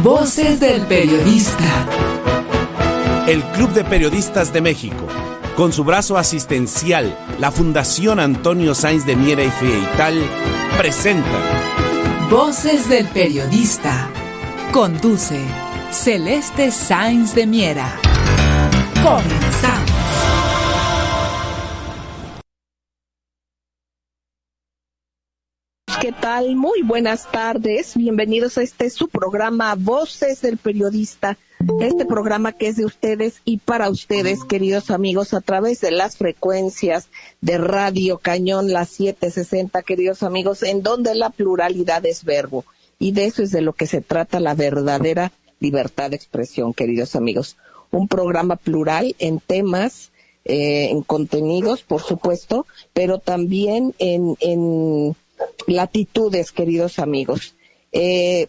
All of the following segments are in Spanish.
Voces del Periodista. El Club de Periodistas de México, con su brazo asistencial, la Fundación Antonio Sáenz de Miera y Feital, presenta Voces del Periodista. Conduce Celeste Sáenz de Miera. Comenzamos. ¿Qué tal? Muy buenas tardes. Bienvenidos a su programa Voces del Periodista. Este programa que es de ustedes y para ustedes, queridos amigos, a través de las frecuencias de Radio Cañón, las 760, queridos amigos, en donde la pluralidad es verbo. Y de eso es de lo que se trata la verdadera libertad de expresión, queridos amigos. Un programa plural en temas, en contenidos, por supuesto, pero también en latitudes, queridos amigos.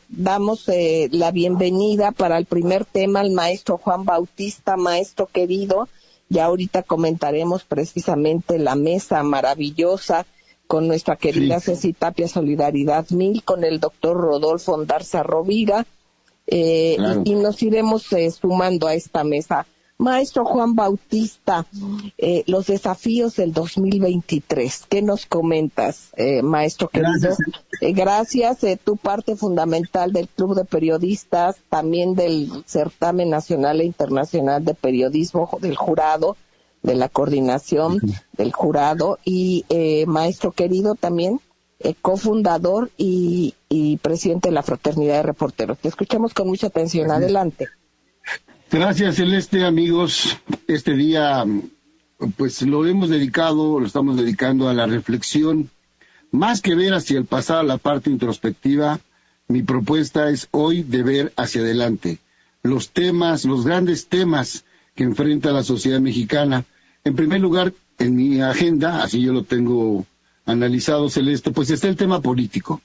Damos la bienvenida para el primer tema al maestro Juan Bautista. Maestro querido, ya ahorita comentaremos precisamente la mesa maravillosa con nuestra querida Ceci Tapia, Solidaridad 1000, con el doctor Rodolfo Ondarza Rovira, claro. y nos iremos sumando a esta mesa. Maestro Juan Bautista, los desafíos del 2023, ¿qué nos comentas, maestro querido? Gracias, tu parte fundamental del Club de Periodistas, también del Certamen Nacional e Internacional de Periodismo, del jurado, de la coordinación del jurado, y maestro querido también, cofundador y presidente de la Fraternidad de Reporteros. Te escuchamos con mucha atención, adelante. Gracias, Celeste, amigos. Este día, pues lo estamos dedicando a la reflexión. Más que ver hacia el pasado, la parte introspectiva, mi propuesta es hoy de ver hacia adelante. Los grandes temas que enfrenta la sociedad mexicana. En primer lugar, en mi agenda, así yo lo tengo analizado, Celeste, pues está el tema político.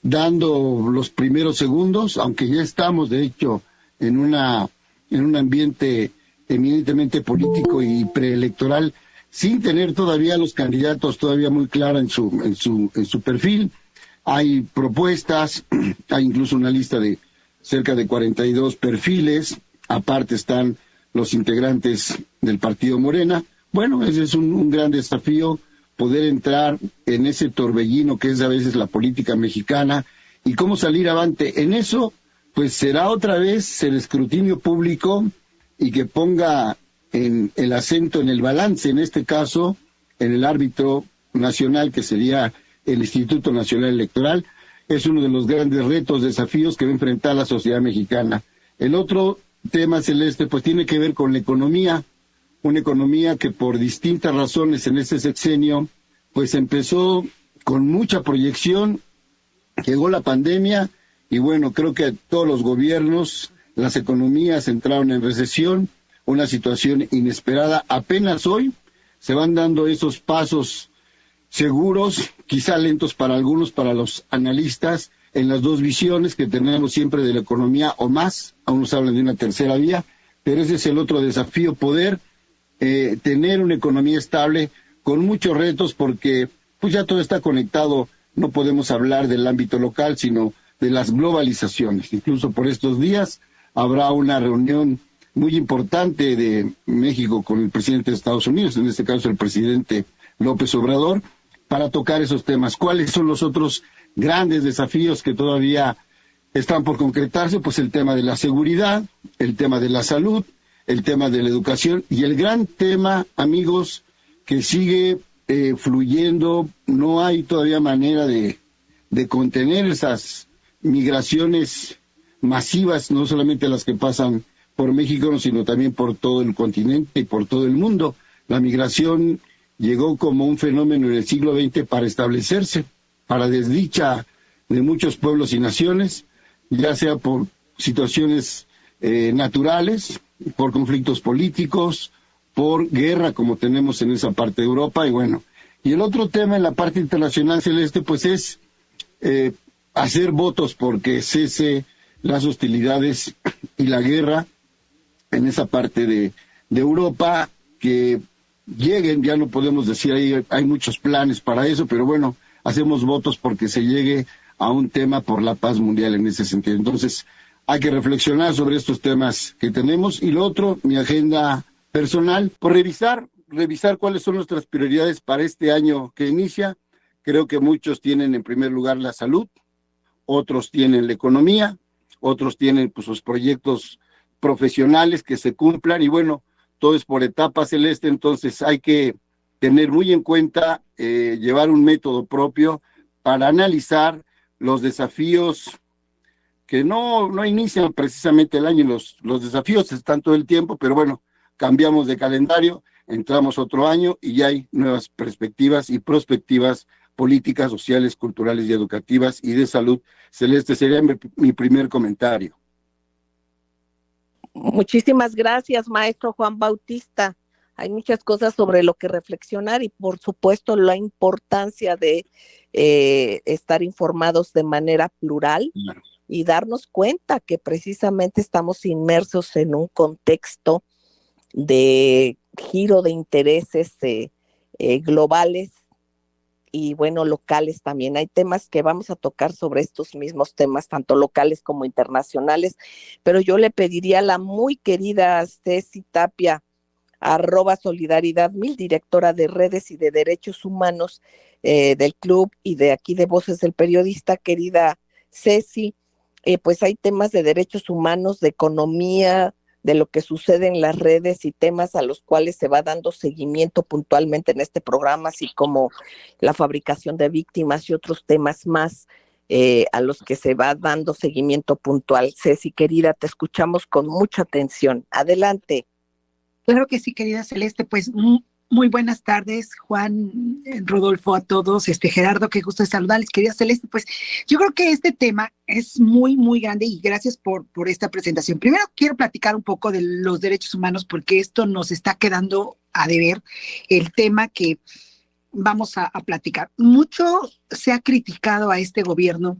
Dando los primeros segundos, aunque ya estamos, de hecho, en un ambiente eminentemente político y preelectoral, sin tener todavía los candidatos todavía muy clara en su perfil. Hay propuestas, hay incluso una lista de cerca de 42 perfiles, aparte están los integrantes del partido Morena. Bueno, ese es un gran desafío, poder entrar en ese torbellino que es a veces la política mexicana y cómo salir avante. En eso pues será otra vez el escrutinio público y que ponga en el acento en el balance, en este caso, en el árbitro nacional, que sería el Instituto Nacional Electoral. Es uno de los grandes retos, desafíos que va a enfrentar la sociedad mexicana. El otro tema, Celeste, pues tiene que ver con la economía, una economía que por distintas razones en este sexenio, pues empezó con mucha proyección, llegó la pandemia, y bueno, creo que todos los gobiernos, las economías entraron en recesión, una situación inesperada. Apenas hoy se van dando esos pasos seguros, quizá lentos para algunos, para los analistas, en las dos visiones que tenemos siempre de la economía o más. Aún nos hablan de una tercera vía, pero ese es el otro desafío, poder tener una economía estable con muchos retos, porque pues ya todo está conectado. No podemos hablar del ámbito local, sino de las globalizaciones. Incluso por estos días habrá una reunión muy importante de México con el presidente de Estados Unidos, en este caso el presidente López Obrador, para tocar esos temas. ¿Cuáles son los otros grandes desafíos que todavía están por concretarse? Pues el tema de la seguridad, el tema de la salud, el tema de la educación y el gran tema, amigos, que sigue fluyendo. No hay todavía manera de contener esas migraciones masivas, no solamente las que pasan por México, sino también por todo el continente y por todo el mundo. La migración llegó como un fenómeno en el siglo XX para establecerse, para desdicha de muchos pueblos y naciones, ya sea por situaciones naturales, por conflictos políticos, por guerra, como tenemos en esa parte de Europa, y bueno. Y el otro tema en la parte internacional, Celeste, pues es hacer votos porque cese las hostilidades y la guerra en esa parte de Europa, que lleguen, ya no podemos decir, hay muchos planes para eso, pero bueno, hacemos votos porque se llegue a un tema por la paz mundial en ese sentido. Entonces, hay que reflexionar sobre estos temas que tenemos. Y lo otro, mi agenda personal, por revisar cuáles son nuestras prioridades para este año que inicia. Creo que muchos tienen en primer lugar la salud, otros tienen la economía, otros tienen pues sus proyectos profesionales que se cumplan, y bueno, todo es por etapas, Celeste. Entonces hay que tener muy en cuenta, llevar un método propio para analizar los desafíos que no inician precisamente el año. Los desafíos están todo el tiempo, pero bueno, cambiamos de calendario, entramos otro año y ya hay nuevas perspectivas y prospectivas políticas, sociales, culturales y educativas y de salud. Celeste, sería mi primer comentario. Muchísimas gracias, maestro Juan Bautista. Hay muchas cosas sobre lo que reflexionar y por supuesto la importancia de estar informados de manera plural y darnos cuenta que precisamente estamos inmersos en un contexto de giro de intereses globales y bueno, locales también. Hay temas que vamos a tocar sobre estos mismos temas, tanto locales como internacionales, pero yo le pediría a la muy querida Ceci Tapia, @solidaridad1000, directora de redes y de derechos humanos del club y de aquí de Voces del Periodista, querida Ceci, pues hay temas de derechos humanos, de economía, de lo que sucede en las redes y temas a los cuales se va dando seguimiento puntualmente en este programa, así como la fabricación de víctimas y otros temas más a los que se va dando seguimiento puntual. Ceci, querida, te escuchamos con mucha atención. Adelante. Claro que sí, querida Celeste, pues muy buenas tardes, Juan, Rodolfo, a todos, Gerardo, qué gusto de saludarles, querida Celeste. Pues yo creo que este tema es muy, muy grande y gracias por esta presentación. Primero quiero platicar un poco de los derechos humanos porque esto nos está quedando a deber, el tema que vamos a platicar. Mucho se ha criticado a este gobierno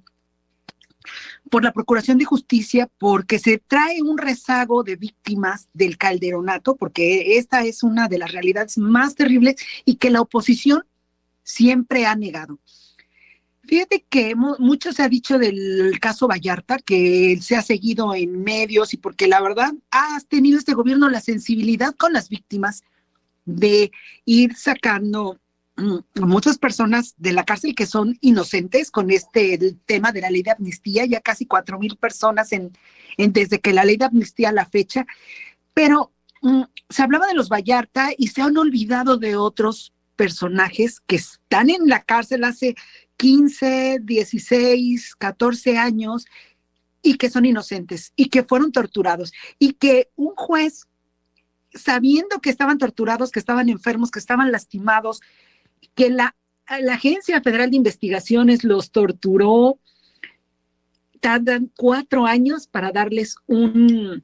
por la Procuración de Justicia, porque se trae un rezago de víctimas del calderonato, porque esta es una de las realidades más terribles y que la oposición siempre ha negado. Fíjate que mucho se ha dicho del caso Vallarta, que se ha seguido en medios y porque la verdad ha tenido este gobierno la sensibilidad con las víctimas de ir sacando muchas personas de la cárcel que son inocentes con el tema de la ley de amnistía, ya casi 4,000 personas desde que la ley de amnistía a la fecha, pero se hablaba de los Vallarta y se han olvidado de otros personajes que están en la cárcel hace 15, 16, 14 años y que son inocentes y que fueron torturados y que un juez, sabiendo que estaban torturados, que estaban enfermos, que estaban lastimados, que la Agencia Federal de Investigaciones los torturó, tardan 4 años para darles un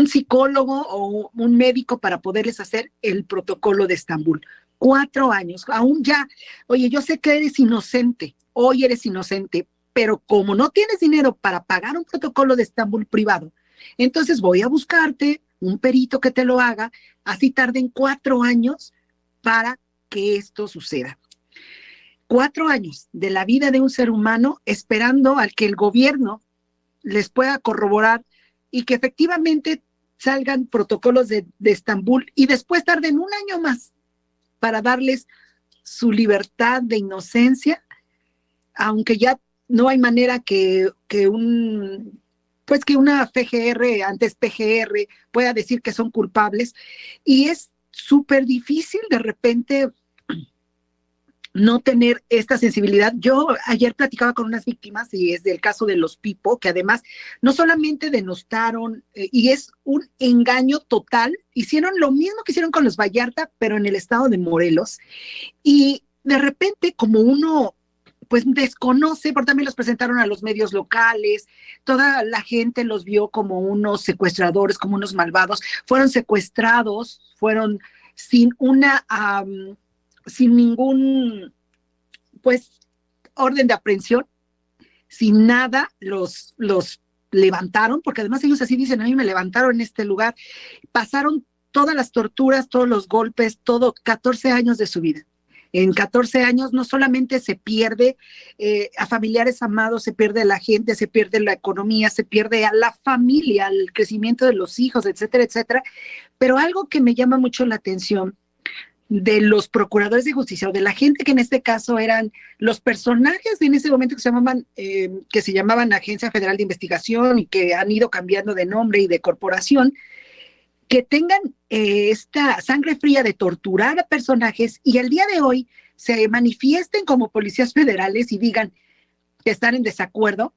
psicólogo o un médico para poderles hacer el protocolo de Estambul. 4 años, aún ya, oye, yo sé que eres inocente, hoy eres inocente, pero como no tienes dinero para pagar un protocolo de Estambul privado, entonces voy a buscarte un perito que te lo haga, así tarden 4 años para que esto suceda. 4 años de la vida de un ser humano esperando al que el gobierno les pueda corroborar y que efectivamente salgan protocolos de Estambul y después tarden 1 año más para darles su libertad de inocencia, aunque ya no hay manera que una FGR, antes PGR, pueda decir que son culpables, y es súper difícil de repente no tener esta sensibilidad. Yo ayer platicaba con unas víctimas, y es del caso de los Pipo, que además no solamente denostaron, y es un engaño total, hicieron lo mismo que hicieron con los Vallarta, pero en el estado de Morelos, y de repente como uno pues desconoce, porque también los presentaron a los medios locales, toda la gente los vio como unos secuestradores, como unos malvados, fueron secuestrados, fueron sin ningún, pues, orden de aprehensión, sin nada, los levantaron, porque además ellos así dicen, a mí me levantaron en este lugar, pasaron todas las torturas, todos los golpes, 14 años de su vida. En 14 años no solamente se pierde a familiares amados, se pierde la gente, se pierde la economía, se pierde a la familia, el crecimiento de los hijos, etcétera, etcétera. Pero algo que me llama mucho la atención de los procuradores de justicia o de la gente que en este caso eran los personajes en ese momento que se llamaban Agencia Federal de Investigación y que han ido cambiando de nombre y de corporación, que tengan esta sangre fría de torturar a personajes y al día de hoy se manifiesten como policías federales y digan que están en desacuerdo,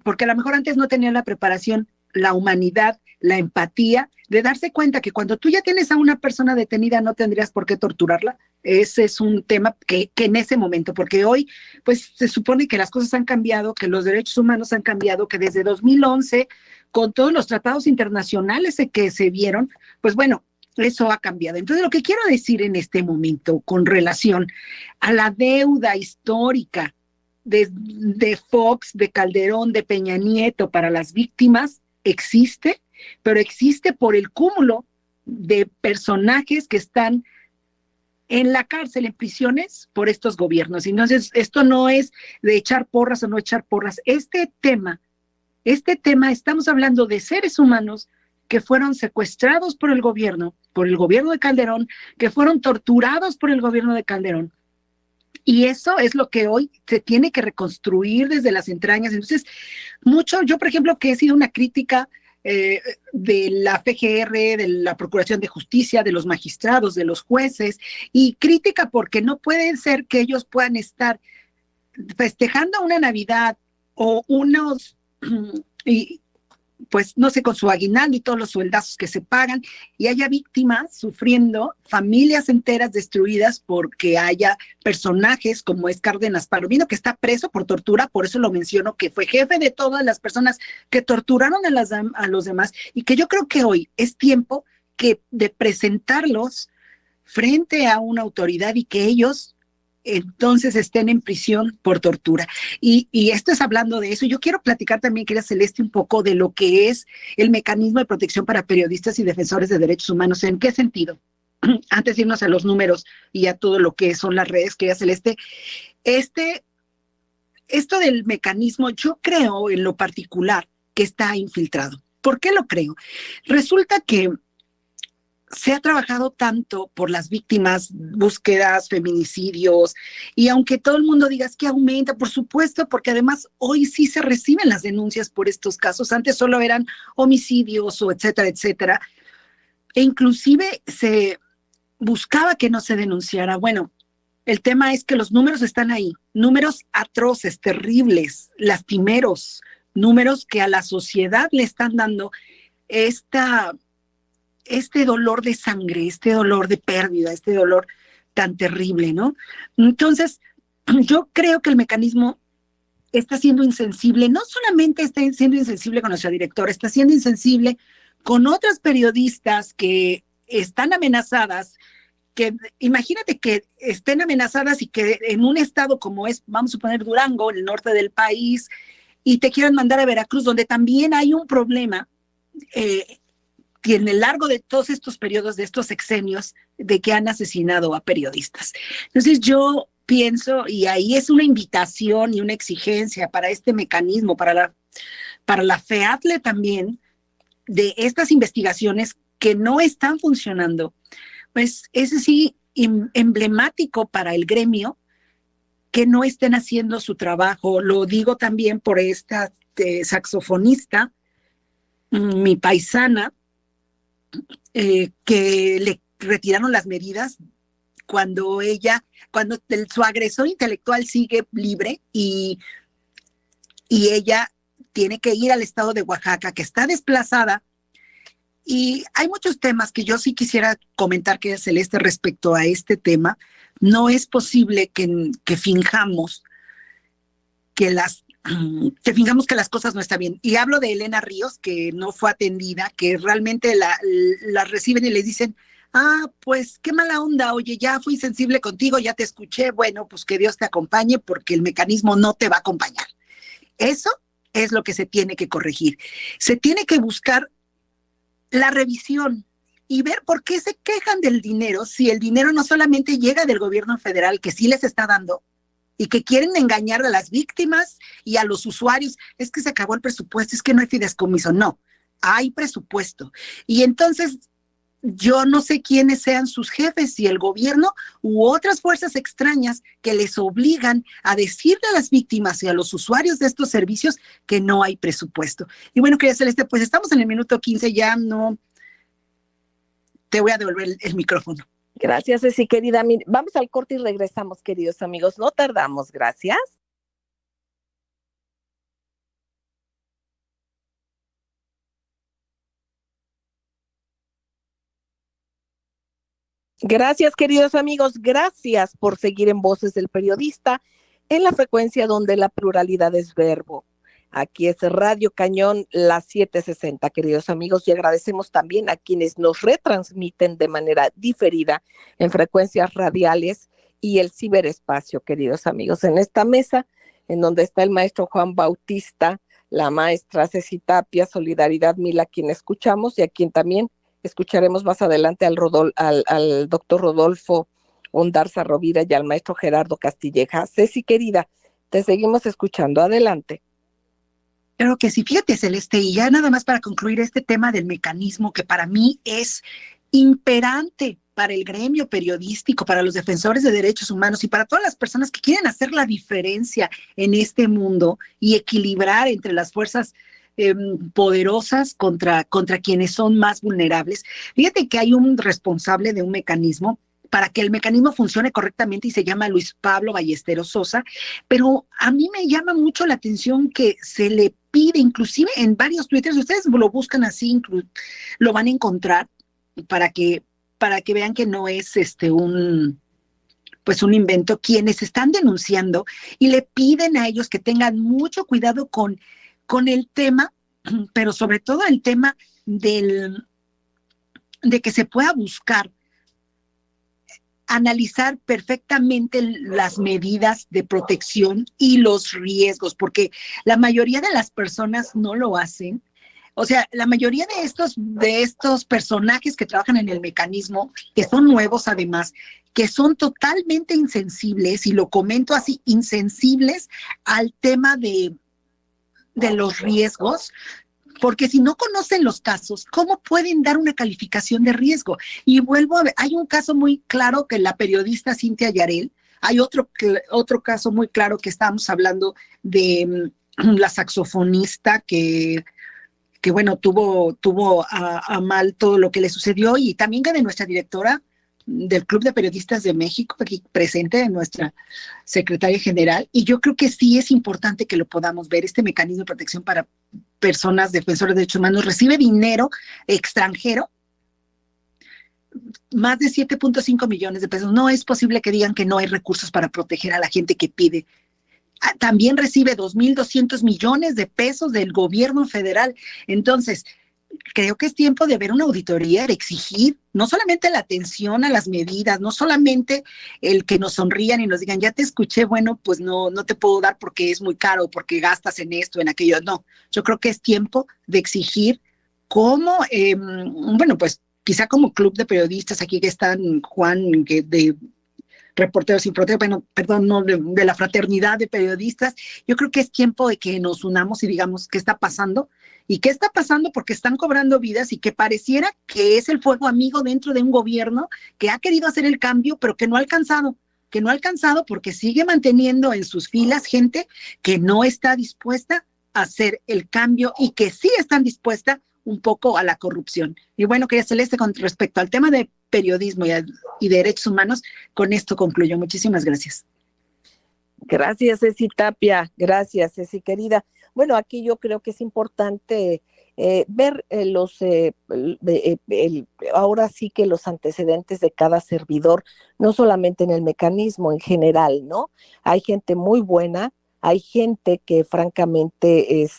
porque a lo mejor antes no tenían la preparación, la humanidad, la empatía, de darse cuenta que cuando tú ya tienes a una persona detenida no tendrías por qué torturarla. Ese es un tema que en ese momento, porque hoy pues se supone que las cosas han cambiado, que los derechos humanos han cambiado, que desde 2011, con todos los tratados internacionales que se vieron, pues bueno, eso ha cambiado. Entonces lo que quiero decir en este momento con relación a la deuda histórica de Fox, de Calderón, de Peña Nieto para las víctimas, existe, pero existe por el cúmulo de personajes que están en la cárcel, en prisiones, por estos gobiernos. Entonces, esto no es de echar porras o no echar porras. Este tema, estamos hablando de seres humanos que fueron secuestrados por el gobierno de Calderón, que fueron torturados por el gobierno de Calderón. Y eso es lo que hoy se tiene que reconstruir desde las entrañas. Entonces, yo, por ejemplo, que he sido una crítica de la FGR, de la Procuración de Justicia, de los magistrados, de los jueces, y crítica porque no puede ser que ellos puedan estar festejando una Navidad o pues no sé, con su aguinaldo y todos los sueldazos que se pagan, y haya víctimas sufriendo, familias enteras destruidas porque haya personajes como es Cárdenas Palomino, que está preso por tortura, por eso lo menciono, que fue jefe de todas las personas que torturaron a los demás, y que yo creo que hoy es tiempo de presentarlos frente a una autoridad y que ellos entonces estén en prisión por tortura. Y esto es hablando de eso. Yo quiero platicar también, querida Celeste, un poco de lo que es el mecanismo de protección para periodistas y defensores de derechos humanos. ¿En qué sentido? Antes de irnos a los números y a todo lo que son las redes, querida Celeste, esto del mecanismo, yo creo en lo particular que está infiltrado. ¿Por qué lo creo? Resulta que se ha trabajado tanto por las víctimas, búsquedas, feminicidios, y aunque todo el mundo diga es que aumenta, por supuesto, porque además hoy sí se reciben las denuncias por estos casos, antes solo eran homicidios o etcétera, etcétera, e inclusive se buscaba que no se denunciara. Bueno, el tema es que los números están ahí, números atroces, terribles, lastimeros, números que a la sociedad le están dando este dolor de sangre, este dolor de pérdida, este dolor tan terrible, ¿no? Entonces, yo creo que el mecanismo está siendo insensible, no solamente está siendo insensible con nuestra directora, está siendo insensible con otras periodistas que están amenazadas, que imagínate que estén amenazadas y que en un estado como es, vamos a suponer Durango, en el norte del país, y te quieran mandar a Veracruz, donde también hay un problema, y en el largo de todos estos periodos, de estos sexenios, de que han asesinado a periodistas. Entonces yo pienso, y ahí es una invitación y una exigencia para este mecanismo, para la FEATLE también, de estas investigaciones que no están funcionando, pues es sí emblemático para el gremio que no estén haciendo su trabajo. Lo digo también por esta saxofonista, mi paisana, que le retiraron las medidas cuando su agresor intelectual sigue libre y ella tiene que ir al estado de Oaxaca, que está desplazada. Y hay muchos temas que yo sí quisiera comentar, que Celeste, respecto a este tema. No es posible que fingamos que las cosas no están bien. Y hablo de Elena Ríos, que no fue atendida, que realmente la reciben y les dicen, pues qué mala onda, oye, ya fui sensible contigo, ya te escuché, bueno, pues que Dios te acompañe porque el mecanismo no te va a acompañar. Eso es lo que se tiene que corregir. Se tiene que buscar la revisión, y ver por qué se quejan del dinero si el dinero no solamente llega del gobierno federal, que sí les está dando, y que quieren engañar a las víctimas y a los usuarios. Es que se acabó el presupuesto, es que no hay fideicomiso. No, hay presupuesto. Y entonces yo no sé quiénes sean sus jefes, si el gobierno u otras fuerzas extrañas que les obligan a decirle a las víctimas y a los usuarios de estos servicios que no hay presupuesto. Y bueno, querida Celeste, pues estamos en el minuto 15, ya no te voy a devolver el micrófono. Gracias, Ceci, querida. Vamos al corte y regresamos, queridos amigos. No tardamos, gracias. Gracias, queridos amigos. Gracias por seguir en Voces del Periodista, en la frecuencia donde la pluralidad es verbo. Aquí es Radio Cañón, las 7:60, queridos amigos, y agradecemos también a quienes nos retransmiten de manera diferida en frecuencias radiales y el ciberespacio, queridos amigos. En esta mesa, en donde está el maestro Juan Bautista, la maestra Ceci Tapia, Solidaridad Mil, a quien escuchamos y a quien también escucharemos más adelante al doctor Rodolfo Ondarza Rovira y al maestro Gerardo Castilleja. Ceci, querida, te seguimos escuchando. Adelante. Claro que sí, fíjate, Celeste, y ya nada más para concluir este tema del mecanismo que para mí es imperante para el gremio periodístico, para los defensores de derechos humanos y para todas las personas que quieren hacer la diferencia en este mundo y equilibrar entre las fuerzas poderosas contra quienes son más vulnerables. Fíjate que hay un responsable de un mecanismo para que el mecanismo funcione correctamente y se llama Luis Pablo Ballesteros Sosa, pero a mí me llama mucho la atención que se le pide, inclusive en varios twitters, ustedes lo buscan así, lo van a encontrar para que vean que no es un invento, quienes están denunciando y le piden a ellos que tengan mucho cuidado con el tema, pero sobre todo el tema de que se pueda buscar analizar perfectamente las medidas de protección y los riesgos, porque la mayoría de las personas no lo hacen. O sea, la mayoría de estos personajes que trabajan en el mecanismo, que son nuevos además, que son totalmente insensibles, y lo comento así, insensibles al tema de los riesgos, porque si no conocen los casos, ¿cómo pueden dar una calificación de riesgo? Y vuelvo a ver, hay un caso muy claro que la periodista Cintia Yarel, hay otro caso muy claro que estábamos hablando de la saxofonista que bueno, tuvo a mal todo lo que le sucedió, y también de nuestra directora del Club de Periodistas de México, aquí presente, de nuestra secretaria general, y yo creo que sí es importante que lo podamos ver. Este mecanismo de protección para personas defensoras de derechos humanos recibe dinero extranjero, más de 7.5 millones de pesos. No es posible que digan que no hay recursos para proteger a la gente que pide. También recibe 2.200 millones de pesos del gobierno federal. Entonces, creo que es tiempo de ver una auditoría, de exigir no solamente la atención a las medidas, no solamente el que nos sonrían y nos digan, ya te escuché, bueno, pues no te puedo dar porque es muy caro, porque gastas en esto, en aquello. No, yo creo que es tiempo de exigir cómo, pues quizá como club de periodistas, aquí que están Juan, que de Reporteros Sin Fronteras, bueno, perdón, no, de la fraternidad de periodistas. Yo creo que es tiempo de que nos unamos y digamos qué está pasando. ¿Y qué está pasando? Porque están cobrando vidas y que pareciera que es el fuego amigo dentro de un gobierno que ha querido hacer el cambio, pero que no ha alcanzado porque sigue manteniendo en sus filas gente que no está dispuesta a hacer el cambio y que sí están dispuesta un poco a la corrupción. Y bueno, querida Celeste, con respecto al tema de periodismo y derechos humanos, con esto concluyo. Muchísimas gracias. Gracias, Ceci Tapia. Gracias, Ceci, querida. Bueno, aquí yo creo que es importante ver ahora sí que los antecedentes de cada servidor, no solamente en el mecanismo, en general, ¿no? Hay gente muy buena, hay gente que francamente es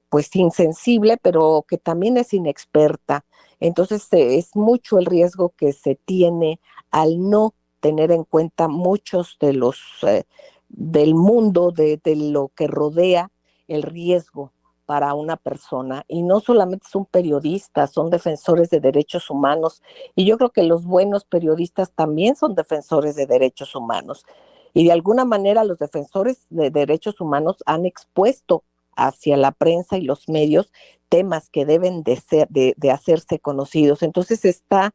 pues insensible, pero que también es inexperta. Entonces es mucho el riesgo que se tiene al no tener en cuenta muchos de los del mundo, de lo que rodea el riesgo para una persona, y no solamente son periodistas, son defensores de derechos humanos, y yo creo que los buenos periodistas también son defensores de derechos humanos, y de alguna manera los defensores de derechos humanos han expuesto hacia la prensa y los medios temas que deben de hacerse conocidos. Entonces está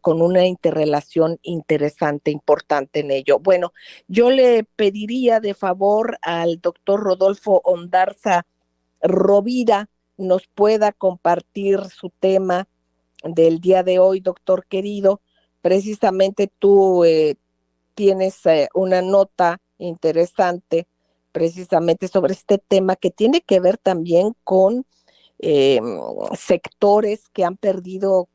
con una interrelación interesante, importante en ello. Bueno, yo le pediría de favor al doctor Rodolfo Ondarza Rovira nos pueda compartir su tema del día de hoy, doctor querido. Precisamente tú tienes una nota interesante precisamente sobre este tema que tiene que ver también con eh, sectores que han perdido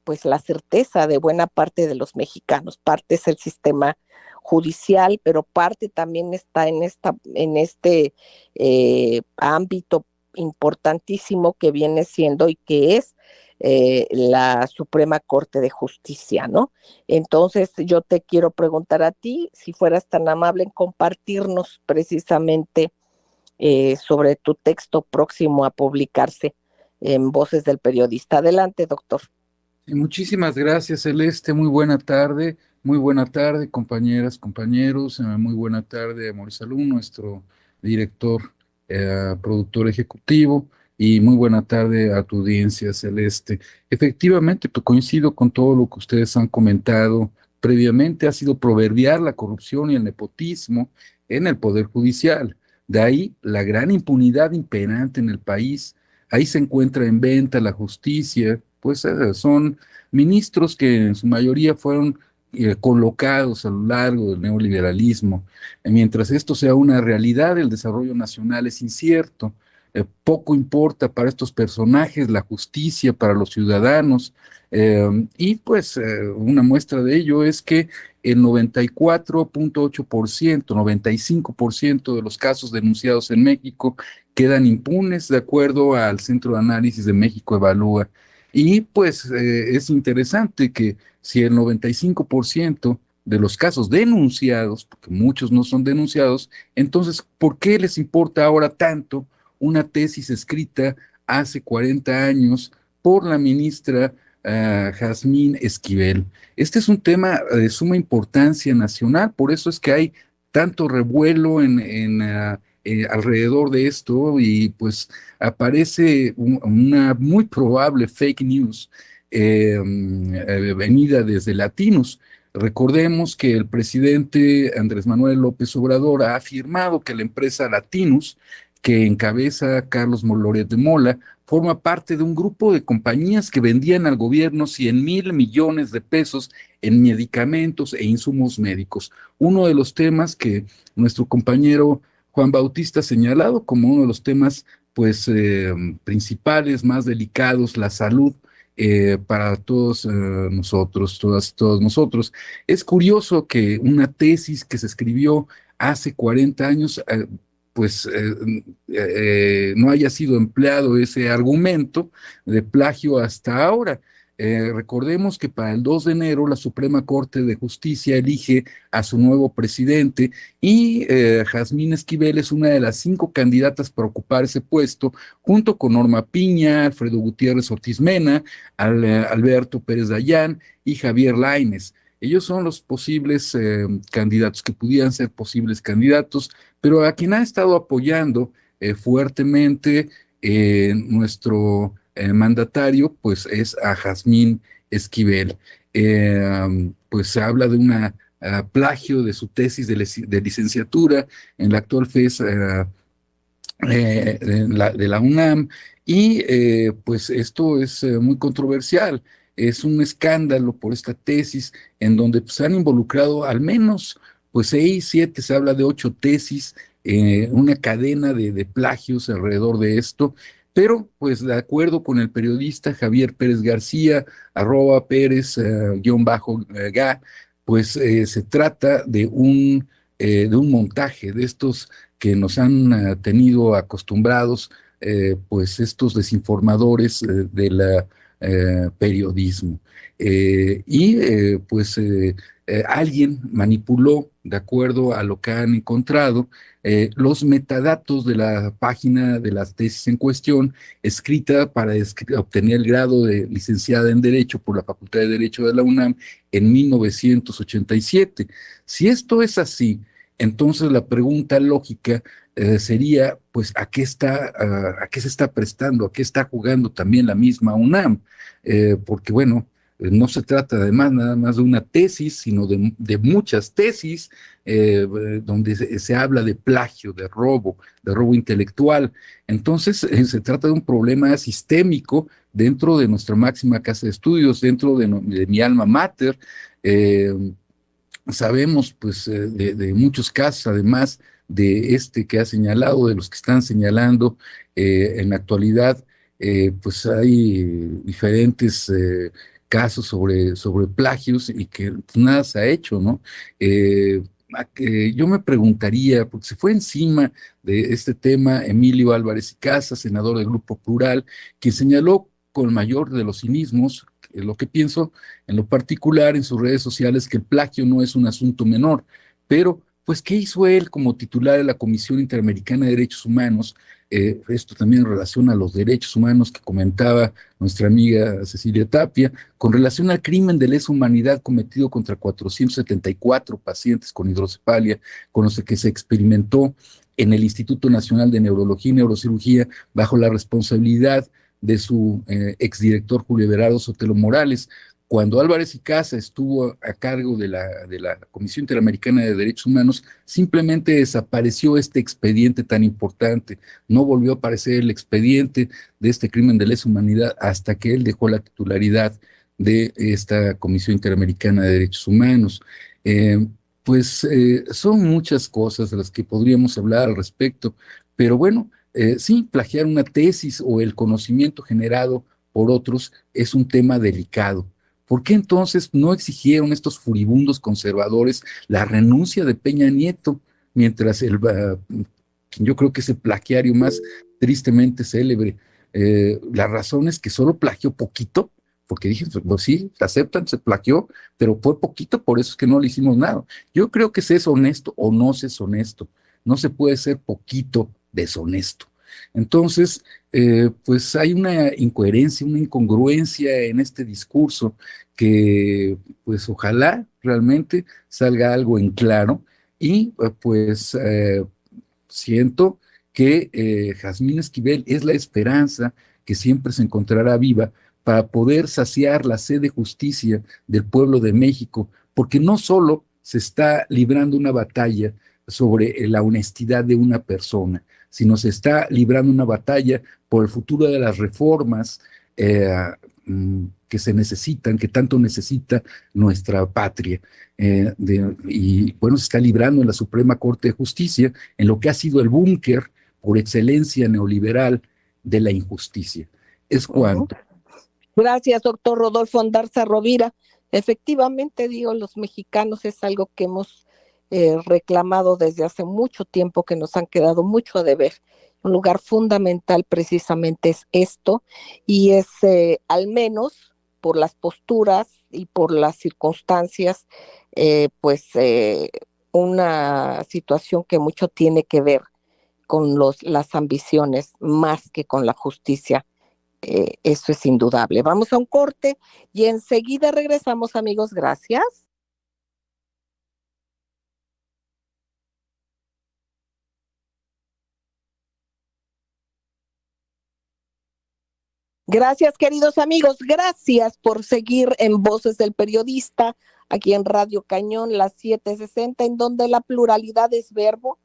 pues la certeza de buena parte de los mexicanos. Parte es el sistema judicial, pero parte también está en este ámbito importantísimo que viene siendo y que es la Suprema Corte de Justicia, ¿no? Entonces yo te quiero preguntar a ti, si fueras tan amable en compartirnos precisamente sobre tu texto próximo a publicarse en Voces del Periodista. Adelante, doctor. Y muchísimas gracias, Celeste. Muy buena tarde, compañeras, compañeros. Muy buena tarde a Mauricio Salum, nuestro director, productor ejecutivo. Y muy buena tarde a tu audiencia, Celeste. Efectivamente, pues coincido con todo lo que ustedes han comentado previamente. Ha sido proverbial la corrupción y el nepotismo en el Poder Judicial. De ahí la gran impunidad imperante en el país. Ahí se encuentra en venta la justicia, pues son ministros que en su mayoría fueron colocados a lo largo del neoliberalismo. Mientras esto sea una realidad, el desarrollo nacional es incierto. Poco importa para estos personajes la justicia para los ciudadanos. Y pues una muestra de ello es que el 94.8%, 95% de los casos denunciados en México quedan impunes de acuerdo al Centro de Análisis de México Evalúa. Y pues es interesante que si el 95% de los casos denunciados, porque muchos no son denunciados, entonces, ¿por qué les importa ahora tanto una tesis escrita hace 40 años por la ministra Jazmín Esquivel? Este es un tema de suma importancia nacional, por eso es que hay tanto revuelo alrededor de esto y pues aparece una muy probable fake news venida desde Latinos. Recordemos que el presidente Andrés Manuel López Obrador ha afirmado que la empresa Latinos, que encabeza Carlos Loret de Mola, forma parte de un grupo de compañías que vendían al gobierno 100,000 millones de pesos en medicamentos e insumos médicos. Uno de los temas que nuestro compañero Juan Bautista ha señalado como uno de los temas pues principales, más delicados, la salud para todos nosotros, todos nosotros. Es curioso que una tesis que se escribió hace 40 años, no haya sido empleado ese argumento de plagio hasta ahora. Recordemos que para el 2 de enero la Suprema Corte de Justicia elige a su nuevo presidente y Jazmín Esquivel es una de las 5 candidatas para ocupar ese puesto, junto con Norma Piña, Alfredo Gutiérrez Ortiz Mena, Alberto Pérez Dayán y Javier Lainez. Ellos son los posibles candidatos, que pudieran ser posibles candidatos, pero a quien ha estado apoyando fuertemente nuestro mandatario, pues es a Jazmín Esquivel. Pues se habla de una plagio de su tesis de licenciatura en la actual FES de la UNAM, y pues esto es muy controversial. Es un escándalo por esta tesis en donde pues, se han involucrado al menos pues 6, 7, se habla de 8 tesis, una cadena de plagios alrededor de esto, pero pues de acuerdo con el periodista Javier Pérez García, @Pérez_Ga, pues se trata de un montaje de estos que nos han tenido acostumbrados, pues estos desinformadores de la periodismo. alguien manipuló, de acuerdo a lo que han encontrado, los metadatos de la página de la tesis en cuestión, escrita para obtener el grado de licenciada en Derecho por la Facultad de Derecho de la UNAM en 1987. Si esto es así, entonces la pregunta lógica sería, pues, ¿a qué se está prestando? ¿A qué está jugando también la misma UNAM? Porque, bueno, no se trata además nada más de una tesis, sino de muchas tesis, donde se habla de plagio, de robo intelectual. Entonces, se trata de un problema sistémico dentro de nuestra máxima casa de estudios, dentro de mi alma mater. Sabemos, pues, de muchos casos, además de este que ha señalado, de los que están señalando en la actualidad, pues hay diferentes casos sobre plagios y que pues, nada se ha hecho, ¿no? Yo me preguntaría, porque se fue encima de este tema Emilio Álvarez y Casas, senador del Grupo Plural, quien señaló con el mayor de los cinismos, lo que pienso en lo particular en sus redes sociales, que el plagio no es un asunto menor, pero pues ¿qué hizo él como titular de la Comisión Interamericana de Derechos Humanos? Esto también en relación a los derechos humanos que comentaba nuestra amiga Cecilia Tapia, con relación al crimen de lesa humanidad cometido contra 474 pacientes con hidrocefalia, con los que se experimentó en el Instituto Nacional de Neurología y Neurocirugía bajo la responsabilidad de su exdirector Julio Everardo Sotelo Morales. Cuando Álvarez y Casa estuvo a cargo de la Comisión Interamericana de Derechos Humanos, simplemente desapareció este expediente tan importante. No volvió a aparecer el expediente de este crimen de lesa humanidad hasta que él dejó la titularidad de esta Comisión Interamericana de Derechos Humanos. Son muchas cosas de las que podríamos hablar al respecto, pero bueno, sí, plagiar una tesis o el conocimiento generado por otros es un tema delicado. ¿Por qué entonces no exigieron estos furibundos conservadores la renuncia de Peña Nieto, mientras yo creo que es el plagiario más tristemente célebre? La razón es que solo plagió poquito, porque dije, pues sí, se aceptan, se plagió, pero fue poquito, por eso es que no le hicimos nada. Yo creo que se es honesto o no se es honesto. No se puede ser poquito deshonesto. Entonces, pues hay una incoherencia, una incongruencia en este discurso que, pues ojalá realmente salga algo en claro y siento que Jazmín Esquivel es la esperanza que siempre se encontrará viva para poder saciar la sed de justicia del pueblo de México, porque no solo se está librando una batalla sobre la honestidad de una persona, sino se está librando una batalla por el futuro de las reformas que se necesitan, que tanto necesita nuestra patria. Y bueno, se está librando en la Suprema Corte de Justicia, en lo que ha sido el búnker por excelencia neoliberal de la injusticia. Es cuanto. Gracias, doctor Rodolfo Ondarza Rovira. Efectivamente, digo, los mexicanos es algo que hemos reclamado desde hace mucho tiempo, que nos han quedado mucho a deber. Un lugar fundamental precisamente es esto, y es al menos por las posturas y por las circunstancias, una situación que mucho tiene que ver con las ambiciones más que con la justicia. Eso es indudable. Vamos a un corte y enseguida regresamos, amigos. Gracias. Gracias, queridos amigos. Gracias por seguir en Voces del Periodista, aquí en Radio Cañón, las 7:60, en donde la pluralidad es verbo.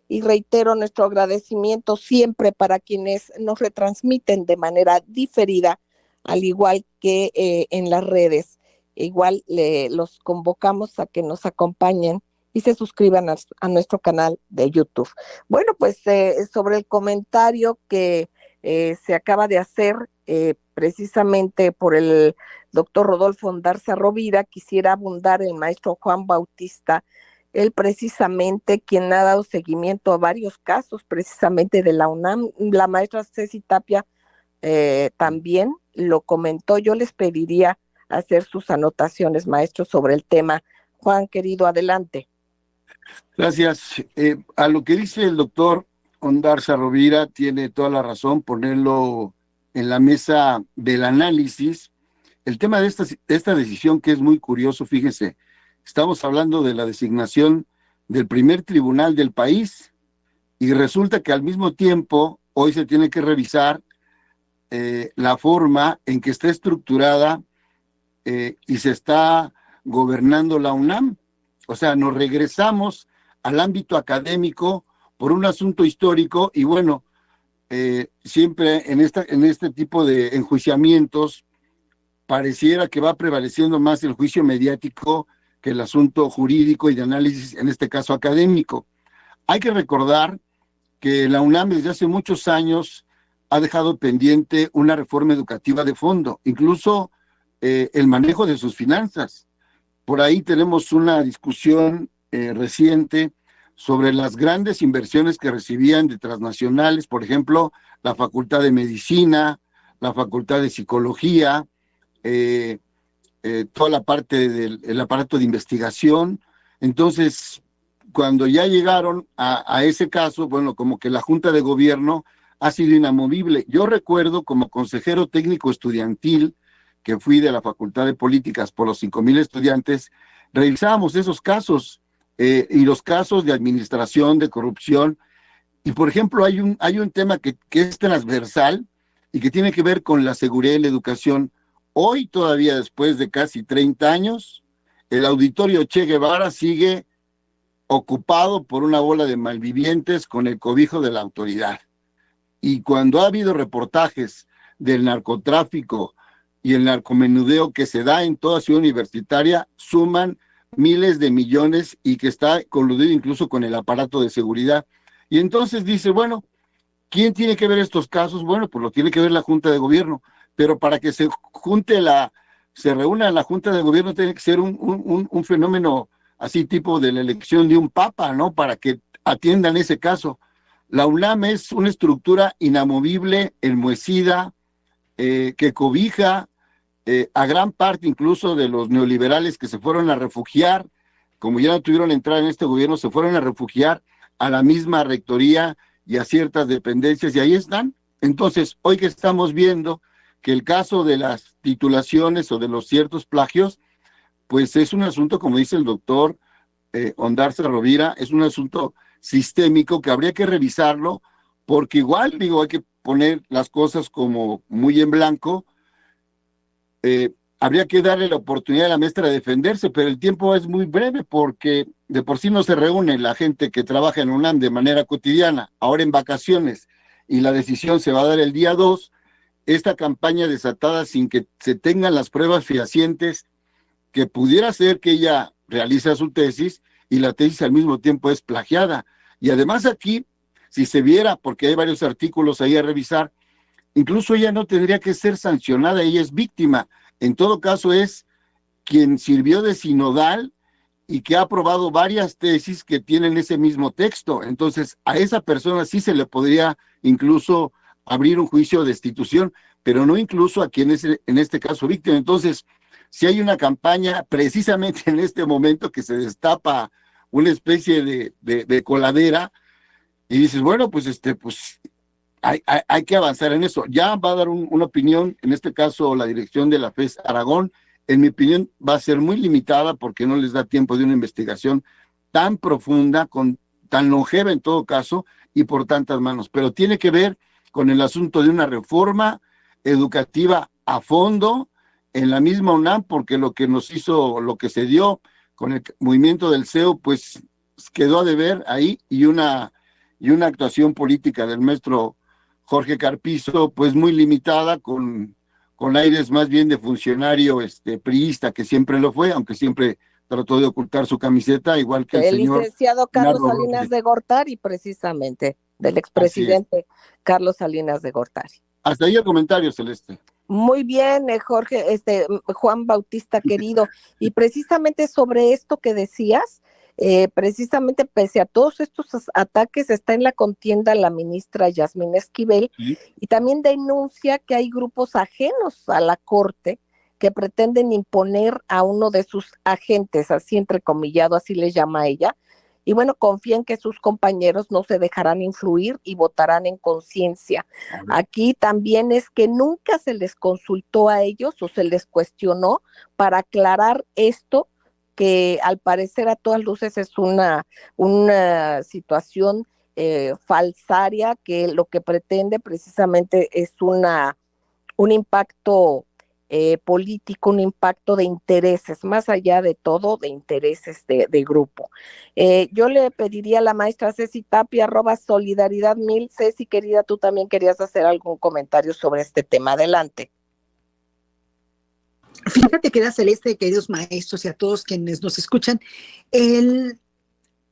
Y reitero nuestro agradecimiento siempre para quienes nos retransmiten de manera diferida, al igual que en las redes. Igual los convocamos a que nos acompañen y se suscriban a nuestro canal de YouTube. Bueno, pues sobre el comentario que se acaba de hacer precisamente por el doctor Rodolfo Ondarza Rovira, quisiera abundar el maestro Juan Bautista, él precisamente quien ha dado seguimiento a varios casos precisamente de la UNAM. La maestra Ceci Tapia también lo comentó. Yo les pediría hacer sus anotaciones, maestros, sobre el tema Juan, querido, adelante. Gracias. A lo que dice el doctor Ondarza Rovira, tiene toda la razón ponerlo en la mesa del análisis. El tema de esta decisión, que es muy curioso, fíjese, estamos hablando de la designación del primer tribunal del país y resulta que al mismo tiempo hoy se tiene que revisar la forma en que está estructurada y se está gobernando la UNAM. O sea, nos regresamos al ámbito académico por un asunto histórico y bueno, siempre en este tipo de enjuiciamientos pareciera que va prevaleciendo más el juicio mediático que el asunto jurídico y de análisis, en este caso académico. Hay que recordar que la UNAM desde hace muchos años ha dejado pendiente una reforma educativa de fondo, incluso el manejo de sus finanzas. Por ahí tenemos una discusión reciente sobre las grandes inversiones que recibían de transnacionales, por ejemplo, la Facultad de Medicina, la Facultad de Psicología, toda la parte del aparato de investigación. Entonces, cuando ya llegaron a ese caso, bueno, como que la Junta de Gobierno ha sido inamovible. Yo recuerdo como consejero técnico estudiantil, que fui de la Facultad de Políticas por los 5,000 estudiantes, revisábamos esos casos y los casos de administración, de corrupción. Y, por ejemplo, hay un tema que es transversal y que tiene que ver con la seguridad y la educación. Hoy, todavía después de casi 30 años, el auditorio Che Guevara sigue ocupado por una bola de malvivientes con el cobijo de la autoridad. Y cuando ha habido reportajes del narcotráfico y el narcomenudeo que se da en toda ciudad universitaria, suman miles de millones y que está coludido incluso con el aparato de seguridad. Y entonces dice, bueno, ¿quién tiene que ver estos casos? Bueno, pues lo tiene que ver la Junta de Gobierno, pero para que se reúna la Junta de Gobierno tiene que ser un fenómeno así tipo de la elección de un papa, ¿no? Para que atiendan ese caso. La UNAM es una estructura inamovible, enmohecida, que cobija a gran parte incluso de los neoliberales que se fueron a refugiar, como ya no tuvieron entrada en este gobierno, se fueron a refugiar a la misma rectoría y a ciertas dependencias, y ahí están. Entonces, hoy que estamos viendo que el caso de las titulaciones o de los ciertos plagios, pues es un asunto, como dice el doctor Ondarza Rovira, es un asunto sistémico que habría que revisarlo, porque igual, digo, hay que poner las cosas como muy en blanco. Habría que darle la oportunidad a la maestra de defenderse, pero el tiempo es muy breve porque de por sí no se reúne la gente que trabaja en UNAM de manera cotidiana, ahora en vacaciones, y la decisión se va a dar el día 2, esta campaña desatada sin que se tengan las pruebas fehacientes que pudiera ser que ella realiza su tesis y la tesis al mismo tiempo es plagiada. Y además aquí, si se viera, porque hay varios artículos ahí a revisar, incluso ella no tendría que ser sancionada, ella es víctima. En todo caso es quien sirvió de sinodal y que ha aprobado varias tesis que tienen ese mismo texto. Entonces, a esa persona sí se le podría incluso abrir un juicio de destitución, pero no incluso a quien es en este caso víctima. Entonces, si hay una campaña precisamente en este momento que se destapa una especie de coladera y dices, bueno, pues hay que avanzar en eso. Ya va a dar una opinión, en este caso la dirección de la FES Aragón. En mi opinión va a ser muy limitada porque no les da tiempo de una investigación tan profunda, tan longeva en todo caso y por tantas manos. Pero tiene que ver con el asunto de una reforma educativa a fondo en la misma UNAM, porque lo que se dio con el movimiento del CEO, pues quedó a deber ahí, y una actuación política del maestro Jorge Carpizo, pues muy limitada, con aires más bien de funcionario priista, que siempre lo fue, aunque siempre trató de ocultar su camiseta, igual que el señor licenciado Carlos Salinas de Gortari, precisamente, del expresidente Carlos Salinas de Gortari. Hasta ahí el comentario, Celeste. Muy bien, Jorge, Juan Bautista querido, y precisamente sobre esto que decías, precisamente pese a todos estos ataques está en la contienda la ministra Yasmín Esquivel, y también denuncia que hay grupos ajenos a la Corte que pretenden imponer a uno de sus agentes, así entrecomillado, así le llama ella, y bueno, confían que sus compañeros no se dejarán influir y votarán en conciencia. Aquí también es que nunca se les consultó a ellos o se les cuestionó para aclarar esto, que al parecer a todas luces es una situación falsaria, que lo que pretende precisamente es un impacto político, un impacto de intereses, más allá de todo, de intereses de grupo. Yo le pediría a la maestra Ceci Tapia, @solidaridad1000. Ceci, querida, tú también querías hacer algún comentario sobre este tema. Adelante. Fíjate que era Celeste, queridos maestros y a todos quienes nos escuchan, el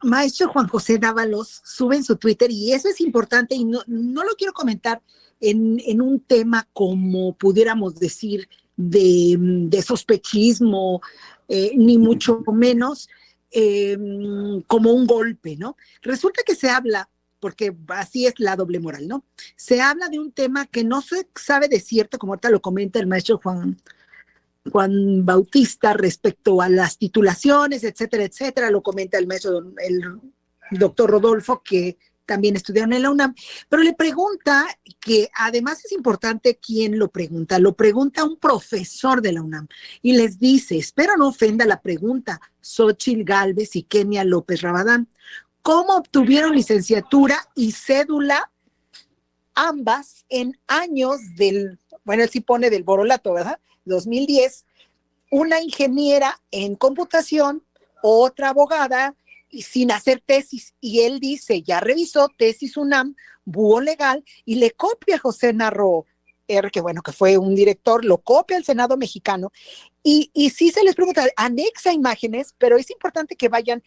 maestro Juan José Dávalos sube en su Twitter, y eso es importante, y no lo quiero comentar en un tema como pudiéramos decir de sospechismo, ni mucho menos como un golpe, ¿no? Resulta que se habla, porque así es la doble moral, ¿no? Se habla de un tema que no se sabe de cierto, como ahorita lo comenta el maestro Juan Bautista, respecto a las titulaciones, etcétera, etcétera. Lo comenta el maestro, el doctor Rodolfo, que también estudiaron en la UNAM, pero le pregunta, que además es importante quién lo pregunta un profesor de la UNAM, y les dice, espero no ofenda la pregunta, Xóchitl Gálvez y Kenia López Rabadán, ¿cómo obtuvieron licenciatura y cédula ambas en años bueno, él sí pone del Borolato, ¿verdad? 2010, una ingeniera en computación, otra abogada, y sin hacer tesis, y él dice, ya revisó tesis UNAM, búho legal, y le copia a José Narro R., que bueno, que fue un director, lo copia al Senado mexicano, y sí se les pregunta, anexa imágenes, pero es importante que vayan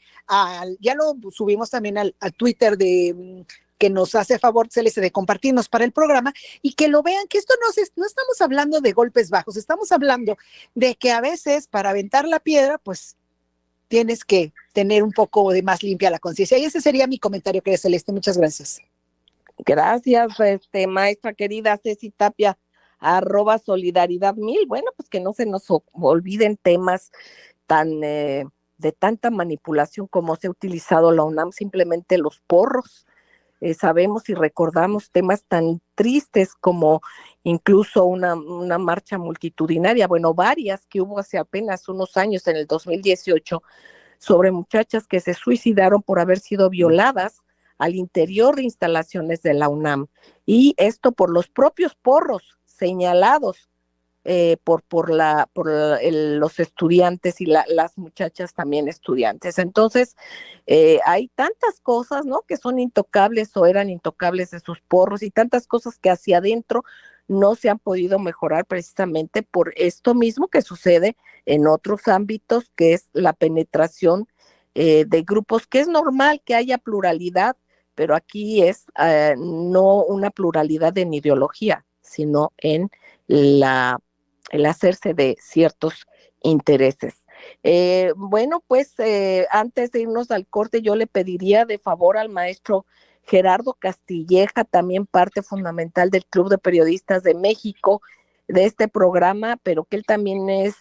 ya lo subimos también al Twitter que nos hace favor Celeste de compartirnos para el programa, y que lo vean, que esto no estamos hablando de golpes bajos, estamos hablando de que a veces para aventar la piedra, pues tienes que tener un poco de más limpia la conciencia. Y ese sería mi comentario, querida Celeste. Muchas gracias. Gracias, maestra querida Ceci Tapia, @solidaridad1000. Bueno, pues que no se nos olviden temas de tanta manipulación como se ha utilizado la UNAM, simplemente los porros. Sabemos y recordamos temas tan tristes como incluso una marcha multitudinaria, bueno, varias que hubo hace apenas unos años, en el 2018, sobre muchachas que se suicidaron por haber sido violadas al interior de instalaciones de la UNAM, y esto por los propios porros señalados los estudiantes y las muchachas también estudiantes. Entonces, hay tantas cosas, ¿no?, que son intocables o eran intocables de sus porros, y tantas cosas que hacia adentro no se han podido mejorar precisamente por esto mismo que sucede en otros ámbitos, que es la penetración de grupos, que es normal que haya pluralidad, pero aquí es no una pluralidad en ideología, sino en el hacerse de ciertos intereses. Bueno, pues antes de irnos al corte, yo le pediría de favor al maestro Gerardo Castilleja, también parte fundamental del Club de Periodistas de México, de este programa, pero que él también es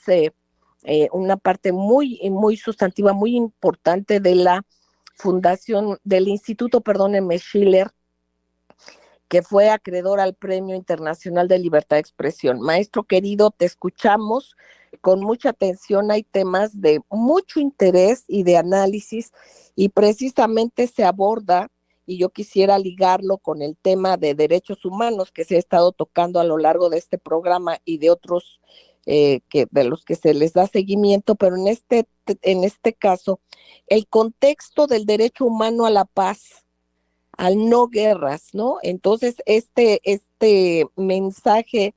una parte muy, muy sustantiva, muy importante de la fundación, del Instituto, perdónenme, Schiller, que fue acreedor al Premio Internacional de Libertad de Expresión. Maestro querido, te escuchamos con mucha atención, hay temas de mucho interés y de análisis, y precisamente se aborda, y yo quisiera ligarlo con el tema de derechos humanos que se ha estado tocando a lo largo de este programa y de otros de los que se les da seguimiento, pero en este caso, el contexto del derecho humano a la paz, al no guerras, ¿no? Entonces, este mensaje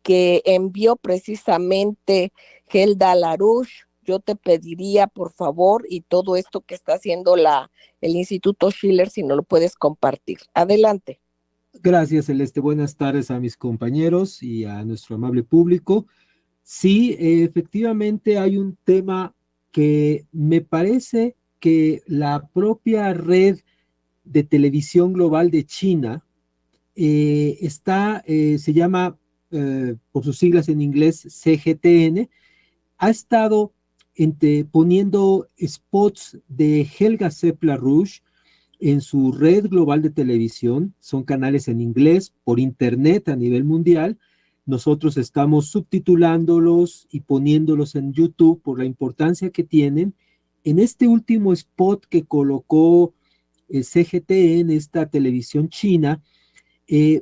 que envió precisamente Gelda Larouche, yo te pediría, por favor, y todo esto que está haciendo el Instituto Schiller, si no lo puedes compartir. Adelante. Gracias, Celeste. Buenas tardes a mis compañeros y a nuestro amable público. Sí, efectivamente hay un tema que me parece que la propia red de televisión global de China se llama por sus siglas en inglés CGTN, ha estado poniendo spots de Helga Seppler-Rouge en su red global de televisión. Son canales en inglés por internet a nivel mundial. Nosotros estamos subtitulándolos y poniéndolos en YouTube por la importancia que tienen. En este último spot que colocó CGT en esta televisión china,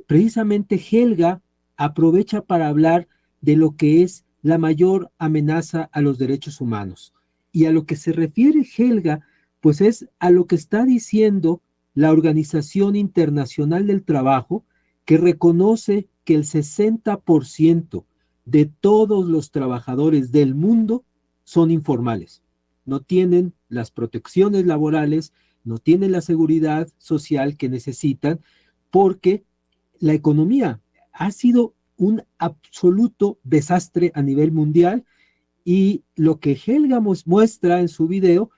precisamente Helga aprovecha para hablar de lo que es la mayor amenaza a los derechos humanos. Y a lo que se refiere Helga, pues es a lo que está diciendo la Organización Internacional del Trabajo, que reconoce que el 60% de todos los trabajadores del mundo son informales. No tienen las protecciones laborales, no tienen la seguridad social que necesitan, porque la economía ha sido un absoluto desastre a nivel mundial, y lo que Helga muestra en su video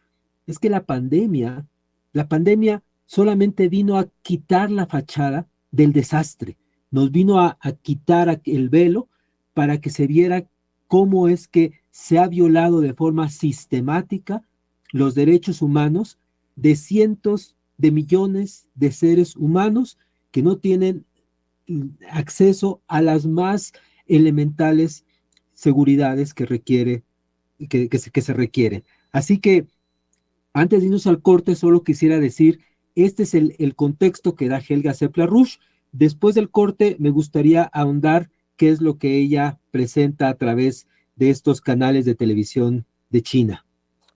es que la pandemia solamente vino a quitar la fachada del desastre, nos vino a quitar el velo para que se viera cómo es que se ha violado de forma sistemática los derechos humanos de cientos de millones de seres humanos que no tienen acceso a las más elementales seguridades que se requieren. Así que antes de irnos al corte, solo quisiera decir, este es el contexto que da Helga Seppler-Rouge. Después del corte, me gustaría ahondar qué es lo que ella presenta a través de estos canales de televisión de China.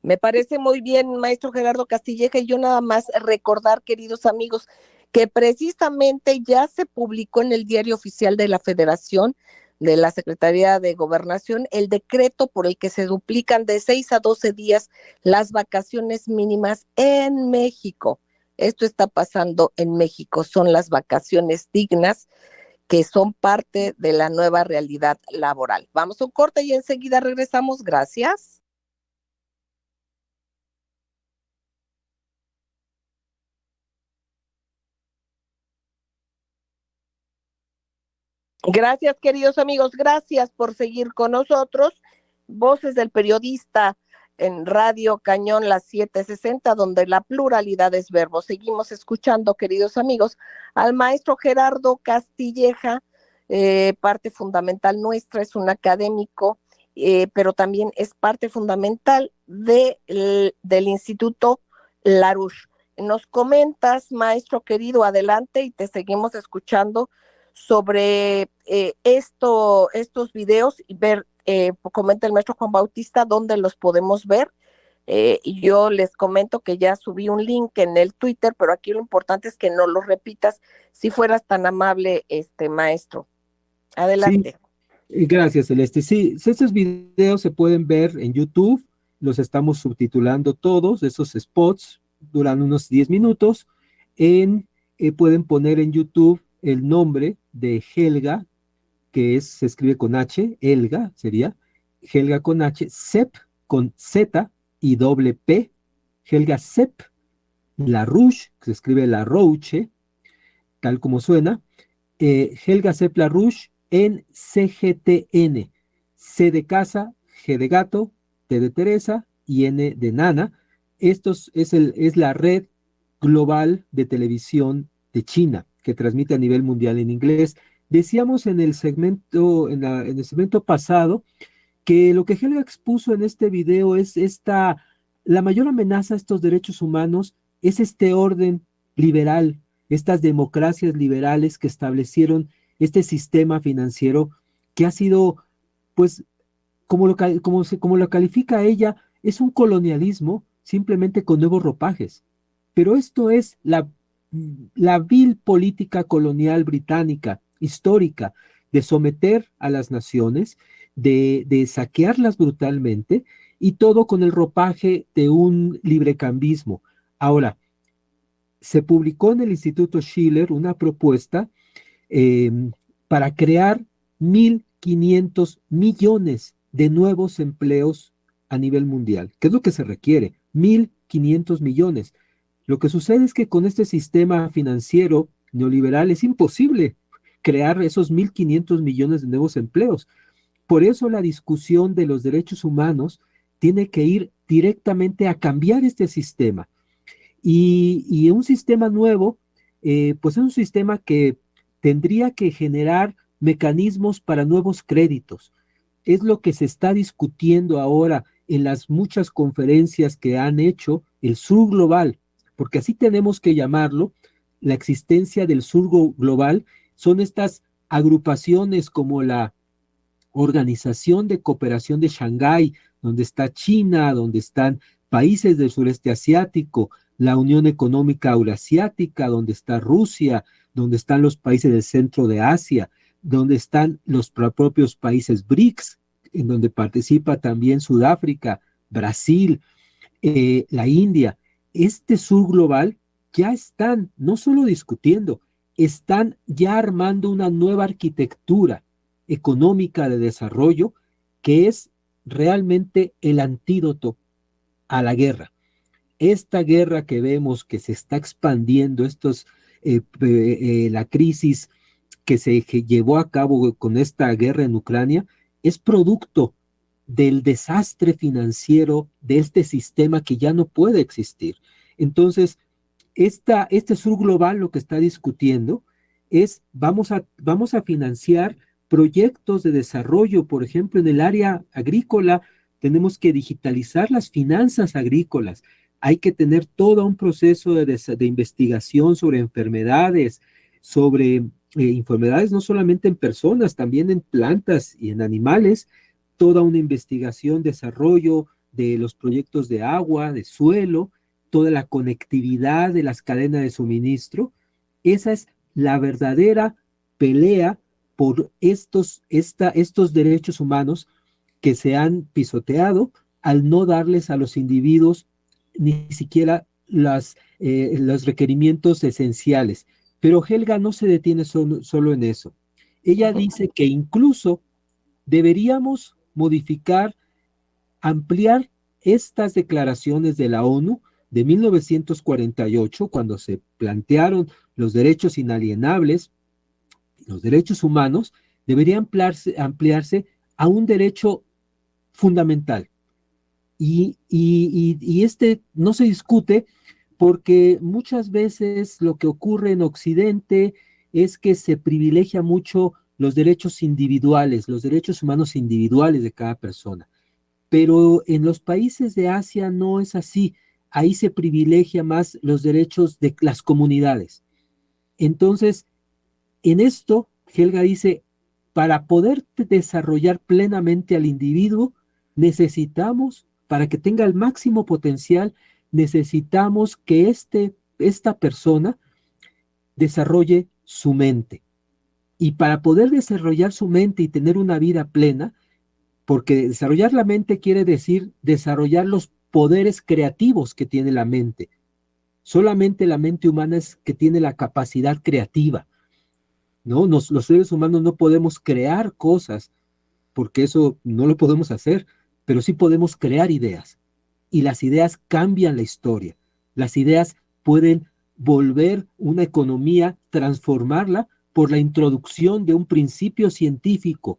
Me parece muy bien, maestro Gerardo Castilleja, y yo nada más recordar, queridos amigos, que precisamente ya se publicó en el Diario Oficial de la Federación, de la Secretaría de Gobernación, el decreto por el que se duplican de 6 a 12 días las vacaciones mínimas en México. Esto está pasando en México, son las vacaciones dignas que son parte de la nueva realidad laboral. Vamos a un corte y enseguida regresamos. Gracias. Gracias, queridos amigos, gracias por seguir con nosotros. Voces del Periodista en Radio Cañón, las 7:60, donde la pluralidad es verbo. Seguimos escuchando, queridos amigos, al maestro Gerardo Castilleja, parte fundamental nuestra, es un académico, pero también es parte fundamental del Instituto Larouche. Nos comentas, maestro querido, adelante, y te seguimos escuchando sobre estos videos y ver, comenta el maestro Juan Bautista dónde los podemos ver. Y yo les comento que ya subí un link en el Twitter, pero aquí lo importante es que no lo repitas, si fueras tan amable, maestro. Adelante. Sí, gracias, Celeste. Sí, estos videos se pueden ver en YouTube, los estamos subtitulando todos, esos spots duran unos 10 minutos. Pueden poner en YouTube el nombre de Helga, que se escribe con H, Helga sería, Helga con H, Sepp con Z y doble P, Helga Seppler-Rouge, que se escribe la Rouche, tal como suena, Helga Seppler-Rouge en CGTN, C de casa, G de gato, T de Teresa y N de nana. Esto es la red global de televisión de China, que transmite a nivel mundial en inglés. Decíamos en el segmento pasado que lo que Helga expuso en este video es la mayor amenaza a estos derechos humanos es este orden liberal, estas democracias liberales que establecieron este sistema financiero que ha sido, pues, como lo califica ella, es un colonialismo simplemente con nuevos ropajes. Pero esto es la vil política colonial británica, histórica, de someter a las naciones, de saquearlas brutalmente, y todo con el ropaje de un librecambismo. Ahora, se publicó en el Instituto Schiller una propuesta para crear 1.500 millones de nuevos empleos a nivel mundial. ¿Qué es lo que se requiere? 1.500 millones. Lo que sucede es que con este sistema financiero neoliberal es imposible. crear esos 1.500 millones de nuevos empleos. Por eso la discusión de los derechos humanos tiene que ir directamente a cambiar este sistema. Y un sistema nuevo, pues es un sistema que tendría que generar mecanismos para nuevos créditos. Es lo que se está discutiendo ahora en las muchas conferencias que han hecho el sur global, porque así tenemos que llamarlo. La existencia del sur global son estas agrupaciones como la Organización de Cooperación de Shanghái, donde está China, donde están países del sureste asiático, la Unión Económica Eurasiática, donde está Rusia, donde están los países del centro de Asia, donde están los propios países BRICS, en donde participa también Sudáfrica, Brasil, la India. Este sur global ya están no solo discutiendo, están ya armando una nueva arquitectura económica de desarrollo que es realmente el antídoto a la guerra. Esta guerra que vemos que se está expandiendo, la crisis que se llevó a cabo con esta guerra en Ucrania, es producto del desastre financiero de este sistema que ya no puede existir. Entonces, este sur global lo que está discutiendo es vamos a financiar proyectos de desarrollo, por ejemplo, en el área agrícola, tenemos que digitalizar las finanzas agrícolas, hay que tener todo un proceso de investigación sobre enfermedades, sobre enfermedades no solamente en personas, también en plantas y en animales, toda una investigación, desarrollo de los proyectos de agua, de suelo, toda la conectividad de las cadenas de suministro. Esa es la verdadera pelea por estos derechos humanos que se han pisoteado al no darles a los individuos ni siquiera los requerimientos esenciales. Pero Helga no se detiene solo en eso. Ella dice que incluso deberíamos modificar, ampliar estas declaraciones de la ONU de 1948, cuando se plantearon los derechos inalienables, los derechos humanos, debería ampliarse a un derecho fundamental. Y este no se discute porque muchas veces lo que ocurre en Occidente es que se privilegia mucho los derechos individuales, los derechos humanos individuales de cada persona. Pero en los países de Asia no es así. Ahí se privilegia más los derechos de las comunidades. Entonces, en esto, Helga dice, para poder desarrollar plenamente al individuo, necesitamos, para que tenga el máximo potencial, necesitamos que esta persona desarrolle su mente. Y para poder desarrollar su mente y tener una vida plena, porque desarrollar la mente quiere decir desarrollar los poderes creativos que tiene la mente. Solamente la mente humana es que tiene la capacidad creativa, ¿no? Los seres humanos no podemos crear cosas, porque eso no lo podemos hacer, pero sí podemos crear ideas. Y las ideas cambian la historia. Las ideas pueden volver una economía, transformarla por la introducción de un principio científico,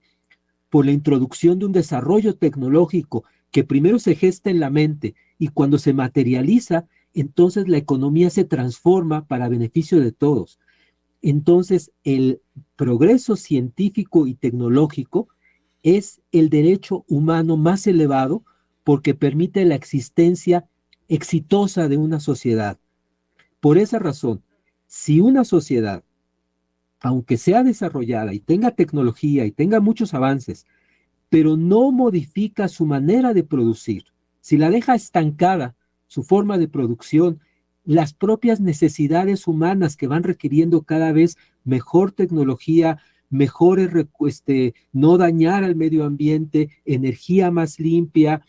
por la introducción de un desarrollo tecnológico que primero se gesta en la mente y cuando se materializa, entonces la economía se transforma para beneficio de todos. Entonces, el progreso científico y tecnológico es el derecho humano más elevado porque permite la existencia exitosa de una sociedad. Por esa razón, si una sociedad, aunque sea desarrollada y tenga tecnología y tenga muchos avances, pero no modifica su manera de producir, si la deja estancada, su forma de producción, las propias necesidades humanas que van requiriendo cada vez mejor tecnología, mejores, no dañar al medio ambiente, energía más limpia,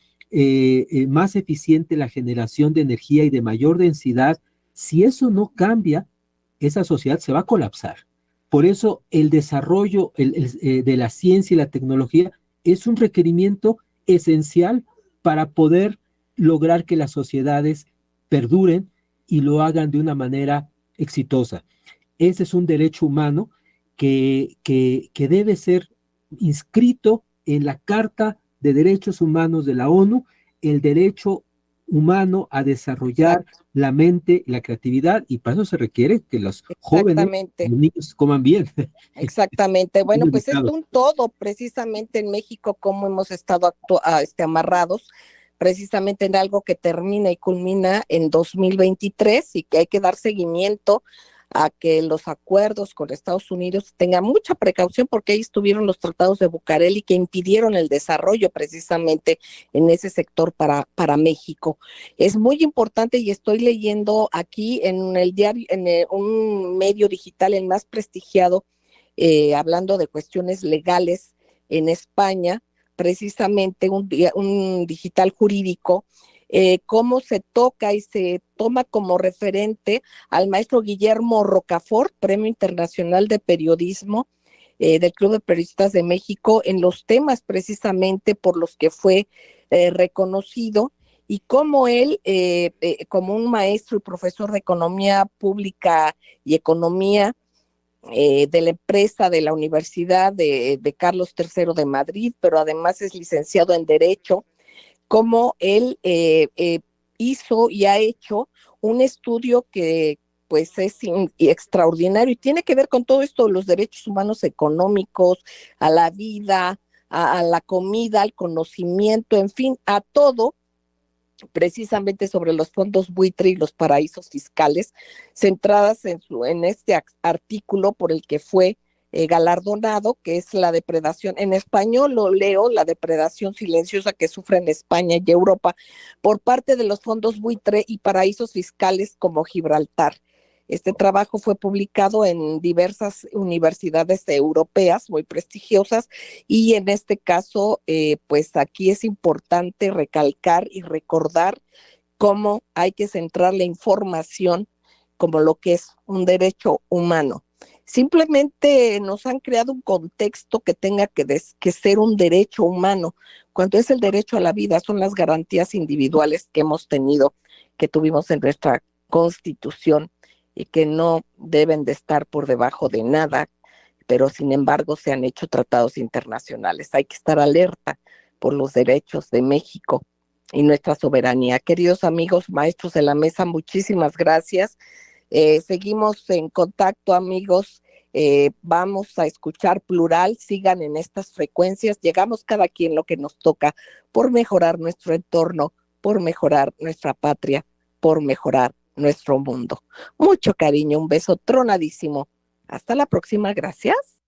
más eficiente la generación de energía y de mayor densidad, si eso no cambia, esa sociedad se va a colapsar. Por eso el desarrollo de la ciencia y la tecnología es un requerimiento esencial para poder lograr que las sociedades perduren y lo hagan de una manera exitosa. Ese es un derecho humano que debe ser inscrito en la Carta de Derechos Humanos de la ONU, el derecho humano a desarrollar la mente y la creatividad, y para eso se requiere que los jóvenes, los niños coman bien. Exactamente. Bueno, pues es un todo, precisamente en México, como hemos estado amarrados, precisamente en algo que termina y culmina en 2023 y que hay que dar seguimiento a que los acuerdos con Estados Unidos tengan mucha precaución, porque ahí estuvieron los tratados de Bucareli que impidieron el desarrollo precisamente en ese sector para México. Es muy importante, y estoy leyendo aquí en el diario, un medio digital, el más prestigiado, hablando de cuestiones legales en España, precisamente un digital jurídico, cómo se toca y se toma como referente al maestro Guillermo Rocafort, Premio Internacional de Periodismo del Club de Periodistas de México, en los temas precisamente por los que fue reconocido, y cómo él, como un maestro y profesor de economía pública y economía de la empresa de la Universidad de Carlos III de Madrid, pero además es licenciado en Derecho, como él hizo y ha hecho un estudio que pues es extraordinario y tiene que ver con todo esto, los derechos humanos económicos, a la vida, a la comida, al conocimiento, en fin, a todo, precisamente sobre los fondos buitre y los paraísos fiscales, centradas en este artículo por el que fue galardonado, que es la depredación, en español lo leo, la depredación silenciosa que sufren España y Europa por parte de los fondos buitre y paraísos fiscales como Gibraltar. Este trabajo fue publicado en diversas universidades europeas muy prestigiosas, y en este caso, pues aquí es importante recalcar y recordar cómo hay que centrar la información como lo que es un derecho humano. Simplemente nos han creado un contexto que tenga que ser un derecho humano, cuando es el derecho a la vida, son las garantías individuales que hemos tenido, que tuvimos en nuestra Constitución, y que no deben de estar por debajo de nada, pero sin embargo se han hecho tratados internacionales. Hay que estar alerta por los derechos de México y nuestra soberanía. Queridos amigos, maestros de la mesa, muchísimas gracias. Seguimos en contacto, amigos. Vamos a escuchar Plural, sigan en estas frecuencias, llegamos cada quien lo que nos toca por mejorar nuestro entorno, por mejorar nuestra patria, por mejorar nuestro mundo. Mucho cariño, un beso tronadísimo. Hasta la próxima, gracias.